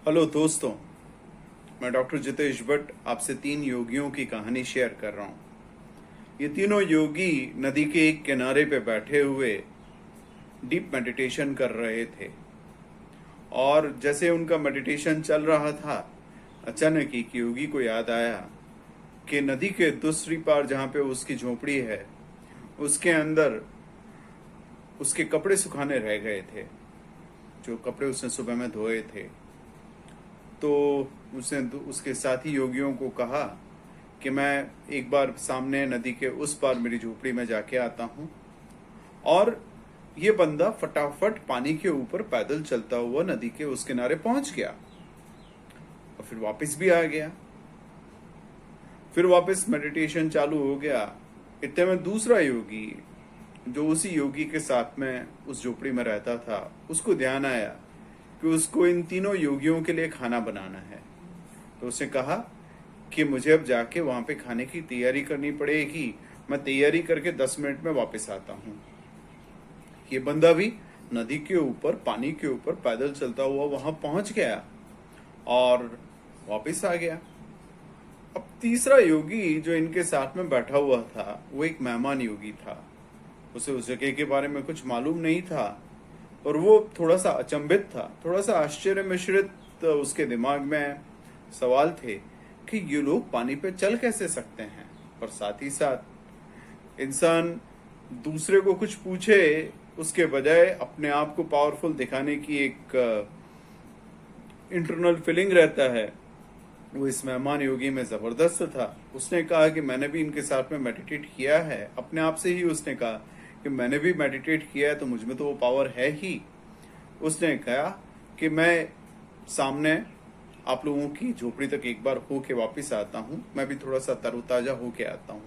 Hello दोस्तों, मैं doctor Jitesh Bhatt आपसे 3 योगियों की कहानी शेयर कर रहा हूँ। ये तीनों योगी नदी के एक किनारे पे बैठे हुए डीप मेडिटेशन कर रहे थे और जैसे उनका मेडिटेशन चल रहा था, अचानक एक योगी को याद आया कि नदी के दूसरी पार जहाँ पे उसकी झोपड़ी है, उसके अंदर उसके कपड़े सुखाने रह गए थे, जो कपड़े उसने सुबह में धोए थे। तो उसने उसके साथी योगियों को कहा कि मैं एक बार सामने नदी के उस पार मेरी झोपड़ी में जाके आता हूँ। और ये बंदा फटाफट पानी के ऊपर पैदल चलता हुआ नदी के उस किनारे पहुंच गया और फिर वापस भी आ गया। फिर वापस मेडिटेशन चालू हो गया। इतने में दूसरा योगी, जो उसी योगी के साथ में उस झोपड़ी में रहता था, उसको ध्यान आया कि उसको इन तीनों योगियों के लिए खाना बनाना है। तो उसने कहा कि मुझे अब जाके वहां पे खाने की तैयारी करनी पड़ेगी, मैं तैयारी करके 10 मिनट में वापस आता हूँ। ये बंदा भी नदी के ऊपर, पानी के ऊपर पैदल चलता हुआ वहां पहुंच गया और वापस आ गया। अब तीसरा योगी जो इनके साथ में बैठा हुआ था, वो एक मेहमान योगी था। उसे उस जगह के बारे में कुछ मालूम नहीं था और वो थोड़ा सा अचंभित था, थोड़ा सा आश्चर्य मिश्रित उसके दिमाग में सवाल थे कि ये लोग पानी पे चल कैसे सकते हैं। और साथ ही साथ इंसान दूसरे को कुछ पूछे उसके बजाय अपने आप को पावरफुल दिखाने की एक इंटरनल फीलिंग रहता है, वो इस मेहमान योगी में जबरदस्त था। उसने कहा कि मैंने भी इनके साथ में मेडिटेट किया है। अपने आप से ही उसने कहा कि मैंने भी मेडिटेट किया है, तो मुझ में तो वो पावर है ही। उसने कहा कि मैं सामने आप लोगों की झोपड़ी तक एक बार होके वापस आता हूँ, मैं भी थोड़ा सा तरोताजा होके आता हूँ।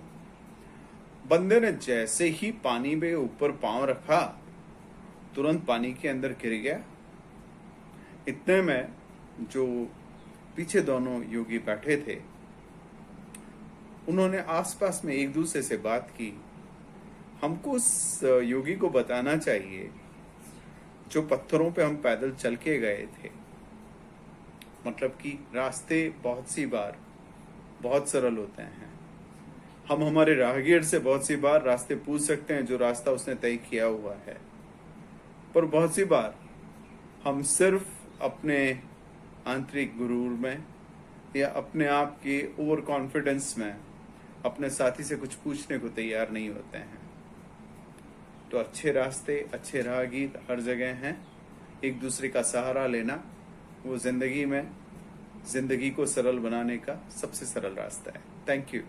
बंदे ने जैसे ही पानी में ऊपर पांव रखा, तुरंत पानी के अंदर गिर गया। इतने में जो पीछे दोनों योगी बैठे थे, उन्होंने आसपास में एक दूसरे से बात की। हमको उस योगी को बताना चाहिए जो पत्थरों पे हम पैदल चल के गए थे। मतलब कि रास्ते बहुत सी बार बहुत सरल होते हैं। हम हमारे राहगीर से बहुत सी बार रास्ते पूछ सकते हैं, जो रास्ता उसने तय किया हुआ है, पर बहुत सी बार हम सिर्फ अपने आंतरिक गुरूर में या अपने आप के ओवर कॉन्फिडेंस में अपने साथी से कुछ पूछने को तैयार नहीं होते हैं। तो अच्छे रास्ते, अच्छे राहगीर हर जगह हैं। एक दूसरे का सहारा लेना वो जिंदगी में जिंदगी को सरल बनाने का सबसे सरल रास्ता है। Thank you.